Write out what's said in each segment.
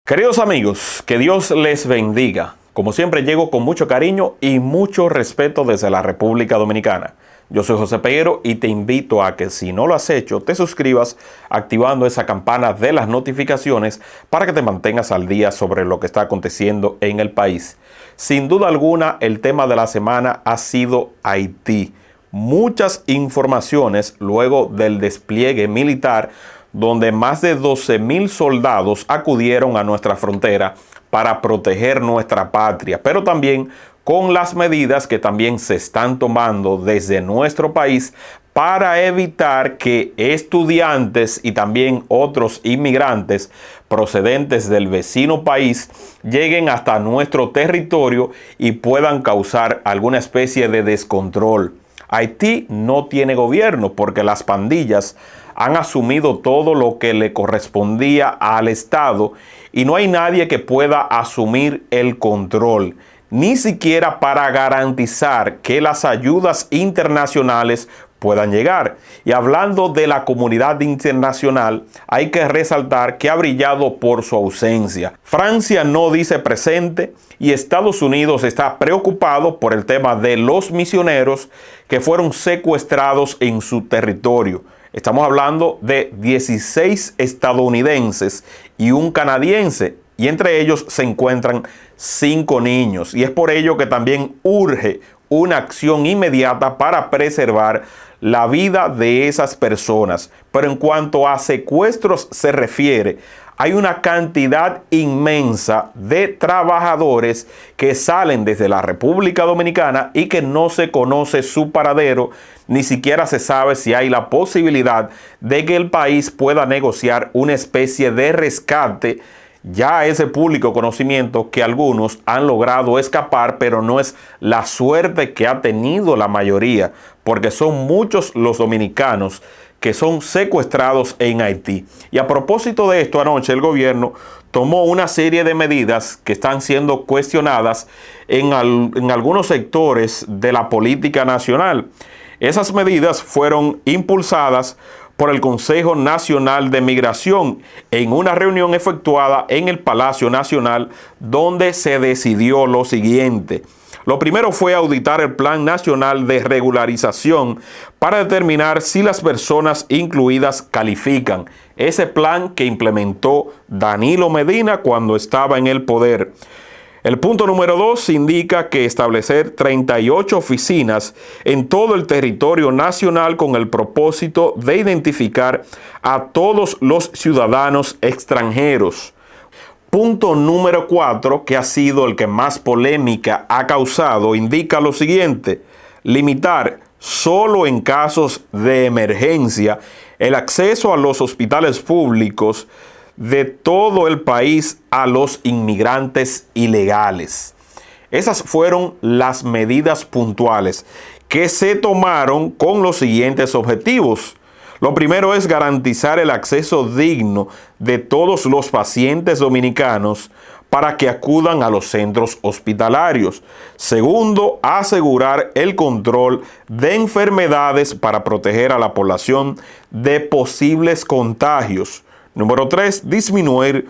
Queridos amigos, que Dios les bendiga. Como siempre llego con mucho cariño y mucho respeto desde la República Dominicana. Yo soy José Peguero y te invito a que si no lo has hecho, te suscribas activando esa campana de las notificaciones para que te mantengas al día sobre lo que está aconteciendo en el país. Sin duda alguna, el tema de la semana ha sido Haití. Muchas informaciones luego del despliegue militar donde más de 12,000 soldados acudieron a nuestra frontera para proteger nuestra patria, pero también con las medidas que también se están tomando desde nuestro país para evitar que estudiantes y también otros inmigrantes procedentes del vecino país lleguen hasta nuestro territorio y puedan causar alguna especie de descontrol. Haití no tiene gobierno porque las pandillas han asumido todo lo que le correspondía al Estado y no hay nadie que pueda asumir el control, ni siquiera para garantizar que las ayudas internacionales puedan llegar. Y hablando de la comunidad internacional, hay que resaltar que ha brillado por su ausencia. Francia no dice presente y Estados Unidos está preocupado por el tema de los misioneros que fueron secuestrados en su territorio. Estamos hablando de 16 estadounidenses y un canadiense, y entre ellos se encuentran 5 niños. Y es por ello que también urge una acción inmediata para preservar la vida de esas personas. Pero en cuanto a secuestros se refiere, hay una cantidad inmensa de trabajadores que salen desde la República Dominicana y que no se conoce su paradero, ni siquiera se sabe si hay la posibilidad de que el país pueda negociar una especie de rescate. Ya es de público conocimiento que algunos han logrado escapar, pero no es la suerte que ha tenido la mayoría, porque son muchos los dominicanos que son secuestrados en Haití. Y a propósito de esto, anoche el gobierno tomó una serie de medidas que están siendo cuestionadas en algunos sectores de la política nacional. Esas medidas fueron impulsadas por el Consejo Nacional de Migración en una reunión efectuada en el Palacio Nacional, donde se decidió lo siguiente. Lo primero fue auditar el Plan Nacional de Regularización para determinar si las personas incluidas califican. Ese plan que implementó Danilo Medina cuando estaba en el poder. El punto número 2 indica que establecer 38 oficinas en todo el territorio nacional con el propósito de identificar a todos los ciudadanos extranjeros. Punto número 4, que ha sido el que más polémica ha causado, indica lo siguiente: limitar solo en casos de emergencia el acceso a los hospitales públicos de todo el país a los inmigrantes ilegales. Esas fueron las medidas puntuales que se tomaron con los siguientes objetivos. Lo primero es garantizar el acceso digno de todos los pacientes dominicanos para que acudan a los centros hospitalarios. Segundo, asegurar el control de enfermedades para proteger a la población de posibles contagios. Número 3, disminuir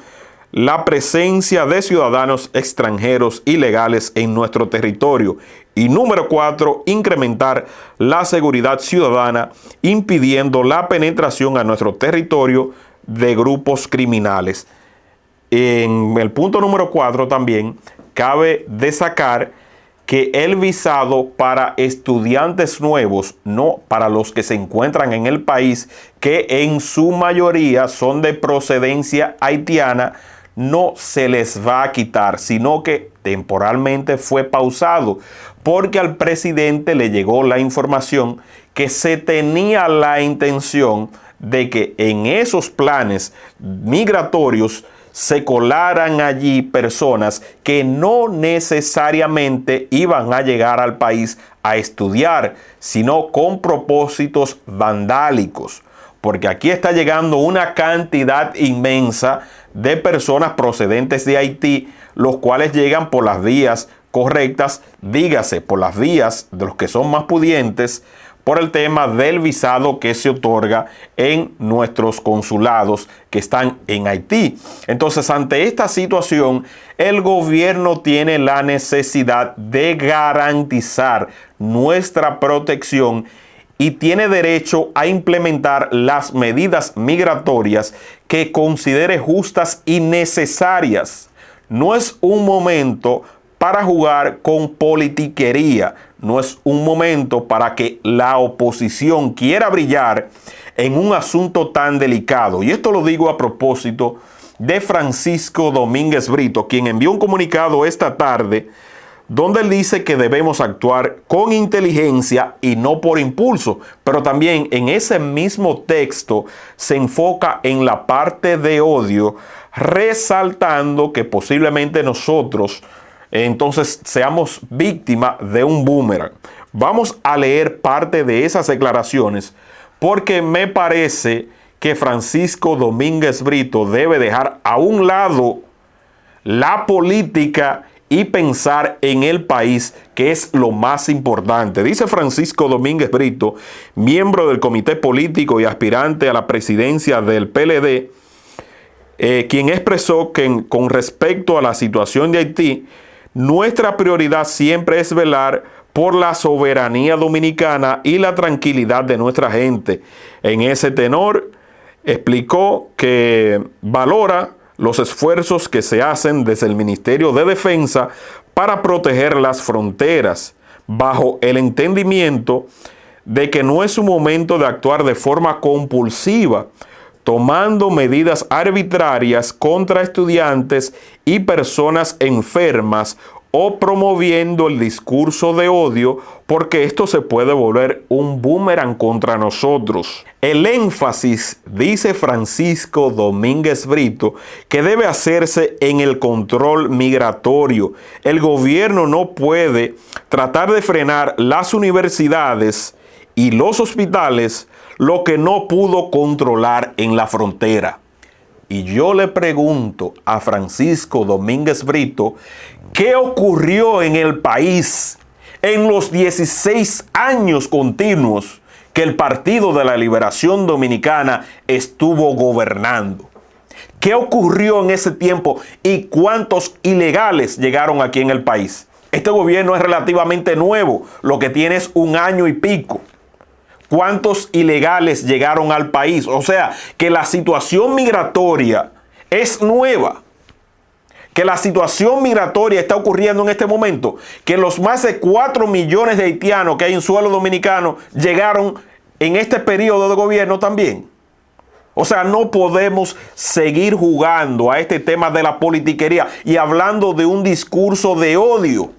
la presencia de ciudadanos extranjeros ilegales en nuestro territorio. Y número 4, incrementar la seguridad ciudadana, impidiendo la penetración a nuestro territorio de grupos criminales. En el punto número 4 también cabe destacar que el visado para estudiantes nuevos, no para los que se encuentran en el país, que en su mayoría son de procedencia haitiana, no se les va a quitar, sino que temporalmente fue pausado, porque al presidente le llegó la información que se tenía la intención de que en esos planes migratorios se colaran allí personas que no necesariamente iban a llegar al país a estudiar, sino con propósitos vandálicos. Porque aquí está llegando una cantidad inmensa de personas procedentes de Haití, los cuales llegan por las vías correctas, dígase por las vías de los que son más pudientes, por el tema del visado que se otorga en nuestros consulados que están en Haití. Entonces, ante esta situación, el gobierno tiene la necesidad de garantizar nuestra protección y tiene derecho a implementar las medidas migratorias que considere justas y necesarias. No es un momento para jugar con politiquería, no es un momento para que la oposición quiera brillar en un asunto tan delicado. Y esto lo digo a propósito de Francisco Domínguez Brito, quien envió un comunicado esta tarde donde él dice que debemos actuar con inteligencia y no por impulso, pero también en ese mismo texto se enfoca en la parte de odio, resaltando que posiblemente nosotros entonces seamos víctimas de un boomerang. Vamos a leer parte de esas declaraciones porque me parece que Francisco Domínguez Brito debe dejar a un lado la política y pensar en el país, que es lo más importante. Dice Francisco Domínguez Brito, miembro del comité político y aspirante a la presidencia del PLD, quien expresó que con respecto a la situación de Haití, nuestra prioridad siempre es velar por la soberanía dominicana y la tranquilidad de nuestra gente. En ese tenor, explicó que valora los esfuerzos que se hacen desde el Ministerio de Defensa para proteger las fronteras, bajo el entendimiento de que no es un momento de actuar de forma compulsiva, tomando medidas arbitrarias contra estudiantes y personas enfermas o promoviendo el discurso de odio, porque esto se puede volver un boomerang contra nosotros. El énfasis, dice Francisco Domínguez Brito, que debe hacerse en el control migratorio. El gobierno no puede tratar de frenar las universidades y los hospitales, lo que no pudo controlar en la frontera. Y yo le pregunto a Francisco Domínguez Brito, ¿qué ocurrió en el país en los 16 años continuos que el Partido de la Liberación Dominicana estuvo gobernando? ¿Qué ocurrió en ese tiempo y cuántos ilegales llegaron aquí en el país? Este gobierno es relativamente nuevo, lo que tiene es un año y pico. ¿Cuántos ilegales llegaron al país? O sea, que la situación migratoria es nueva. Que la situación migratoria está ocurriendo en este momento. Que los más de 4 millones de haitianos que hay en suelo dominicano llegaron en este periodo de gobierno también. O sea, no podemos seguir jugando a este tema de la politiquería y hablando de un discurso de odio.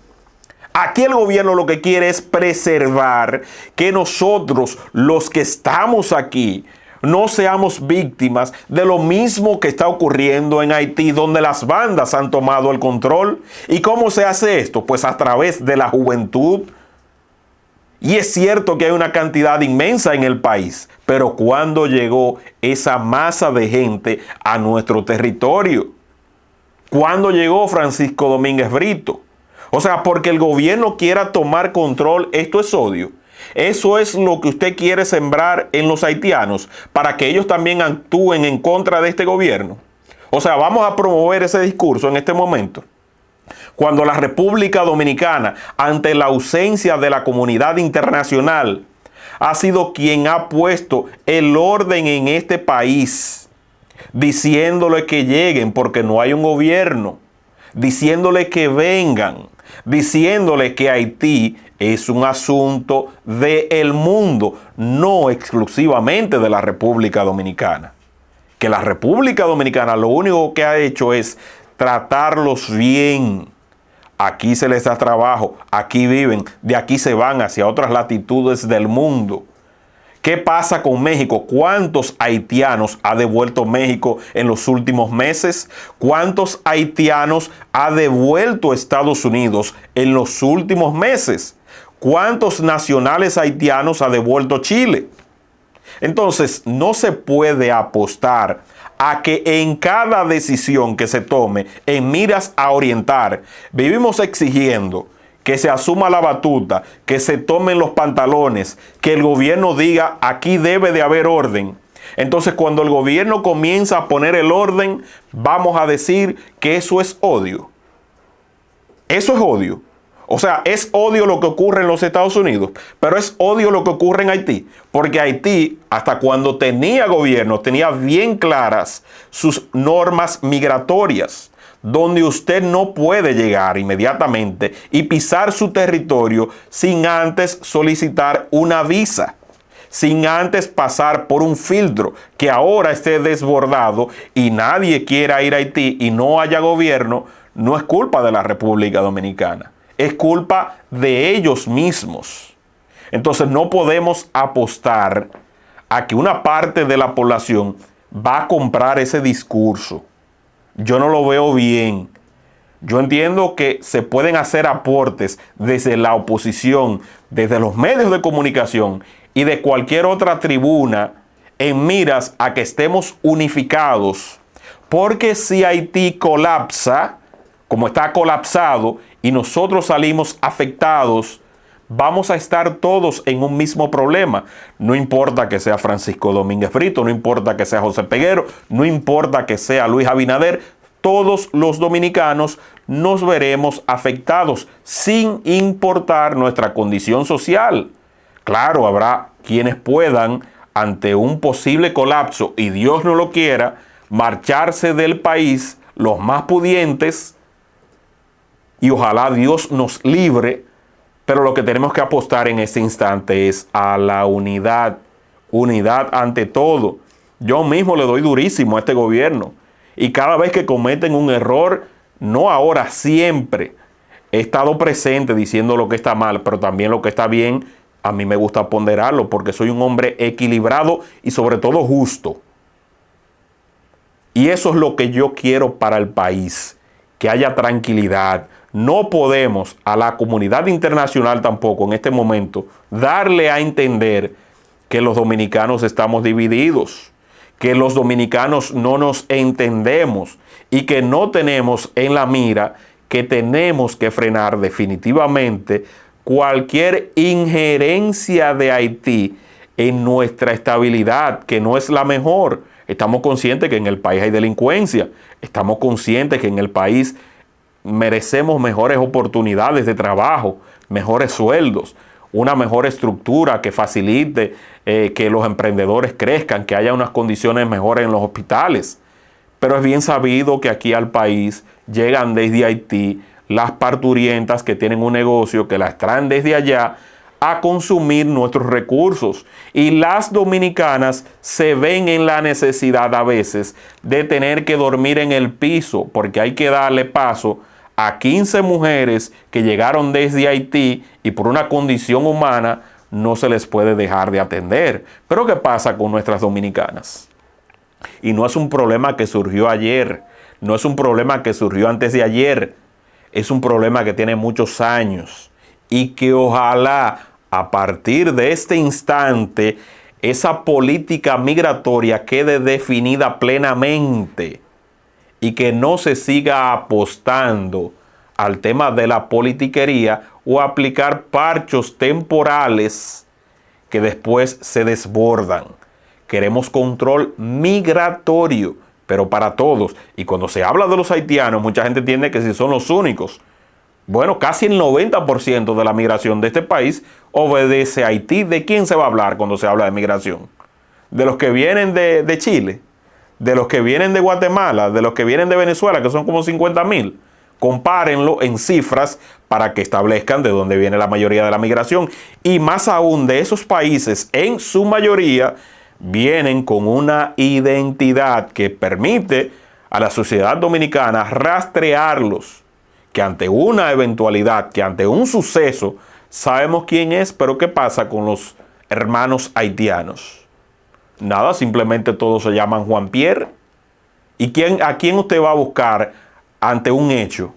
Aquí el gobierno lo que quiere es preservar que nosotros, los que estamos aquí, no seamos víctimas de lo mismo que está ocurriendo en Haití, donde las bandas han tomado el control. ¿Y cómo se hace esto? Pues a través de la juventud. Y es cierto que hay una cantidad inmensa en el país, pero ¿cuándo llegó esa masa de gente a nuestro territorio? ¿Cuándo llegó Francisco Domínguez Brito? O sea, porque el gobierno quiera tomar control, esto es odio. Eso es lo que usted quiere sembrar en los haitianos para que ellos también actúen en contra de este gobierno. O sea, vamos a promover ese discurso en este momento. Cuando la República Dominicana, ante la ausencia de la comunidad internacional, ha sido quien ha puesto el orden en este país, diciéndole que lleguen porque no hay un gobierno, diciéndole que vengan, diciéndole que Haití es un asunto del mundo, no exclusivamente de la República Dominicana. Que la República Dominicana lo único que ha hecho es tratarlos bien. Aquí se les da trabajo, aquí viven, de aquí se van hacia otras latitudes del mundo. ¿Qué pasa con México? ¿Cuántos haitianos ha devuelto México en los últimos meses? ¿Cuántos haitianos ha devuelto Estados Unidos en los últimos meses? ¿Cuántos nacionales haitianos ha devuelto Chile? Entonces, no se puede apostar a que en cada decisión que se tome en miras a orientar, vivimos exigiendo que se asuma la batuta, que se tomen los pantalones, que el gobierno diga aquí debe de haber orden. Entonces, cuando el gobierno comienza a poner el orden, vamos a decir que eso es odio. Eso es odio. O sea, es odio lo que ocurre en los Estados Unidos, pero es odio lo que ocurre en Haití. Porque Haití, hasta cuando tenía gobierno, tenía bien claras sus normas migratorias, donde usted no puede llegar inmediatamente y pisar su territorio sin antes solicitar una visa, sin antes pasar por un filtro que ahora esté desbordado y nadie quiera ir a Haití y no haya gobierno. No es culpa de la República Dominicana, es culpa de ellos mismos. Entonces no podemos apostar a que una parte de la población va a comprar ese discurso. Yo no lo veo bien. Yo entiendo que se pueden hacer aportes desde la oposición, desde los medios de comunicación y de cualquier otra tribuna en miras a que estemos unificados. Porque si Haití colapsa, como está colapsado, y nosotros salimos afectados, vamos a estar todos en un mismo problema. No importa que sea Francisco Domínguez Brito, no importa que sea José Peguero, no importa que sea Luis Abinader, todos los dominicanos nos veremos afectados sin importar nuestra condición social. Claro, habrá quienes puedan, ante un posible colapso, y Dios no lo quiera, marcharse del país, los más pudientes, y ojalá Dios nos libre, pero lo que tenemos que apostar en este instante es a la unidad. Unidad ante todo. Yo mismo le doy durísimo a este gobierno. Y cada vez que cometen un error, no ahora, siempre, he estado presente diciendo lo que está mal, pero también lo que está bien. A mí me gusta ponderarlo porque soy un hombre equilibrado y sobre todo justo. Y eso es lo que yo quiero para el país, que haya tranquilidad. No podemos a la comunidad internacional tampoco en este momento darle a entender que los dominicanos estamos divididos, que los dominicanos no nos entendemos y que no tenemos en la mira que tenemos que frenar definitivamente cualquier injerencia de Haití en nuestra estabilidad, que no es la mejor. Estamos conscientes que en el país hay delincuencia, estamos conscientes que en el país merecemos mejores oportunidades de trabajo, mejores sueldos, una mejor estructura que facilite que los emprendedores crezcan, que haya unas condiciones mejores en los hospitales. Pero es bien sabido que aquí al país llegan desde Haití las parturientas que tienen un negocio, que las traen desde allá a consumir nuestros recursos. Y las dominicanas se ven en la necesidad a veces de tener que dormir en el piso, porque hay que darle paso a 15 mujeres que llegaron desde Haití y por una condición humana no se les puede dejar de atender. Pero ¿qué pasa con nuestras dominicanas? Y no es un problema que surgió ayer, no es un problema que surgió antes de ayer, es un problema que tiene muchos años y que ojalá a partir de este instante esa política migratoria quede definida plenamente y que no se siga apostando al tema de la politiquería o aplicar parchos temporales que después se desbordan. Queremos control migratorio, pero para todos. Y cuando se habla de los haitianos, mucha gente entiende que si son los únicos. Bueno, casi el 90% de la migración de este país obedece a Haití. ¿De quién se va a hablar cuando se habla de migración? ¿De los que vienen de Chile? ¿De los que vienen de Guatemala? ¿De los que vienen de Venezuela, que son como 50,000? Compárenlo en cifras para que establezcan de dónde viene la mayoría de la migración. Y más aún, de esos países, en su mayoría, vienen con una identidad que permite a la sociedad dominicana rastrearlos, que ante una eventualidad, que ante un suceso, sabemos quién es. Pero ¿qué pasa con los hermanos haitianos? Nada, simplemente todos se llaman Juan Pierre. ¿Y a quién usted va a buscar ante un hecho?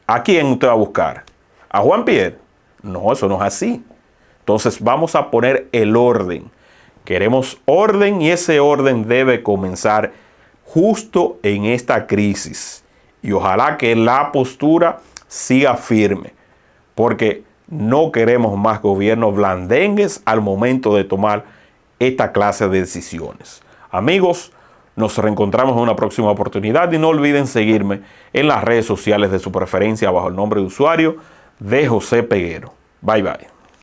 ¿A quién usted va a buscar? ¿A Juan Pierre? No, eso no es así. Entonces vamos a poner el orden. Queremos orden y ese orden debe comenzar justo en esta crisis. Y ojalá que la postura siga firme. porque no queremos más gobiernos blandengues al momento de tomar esta clase de decisiones. Amigos, nos reencontramos en una próxima oportunidad y no olviden seguirme en las redes sociales de su preferencia bajo el nombre de usuario de José Peguero. Bye bye.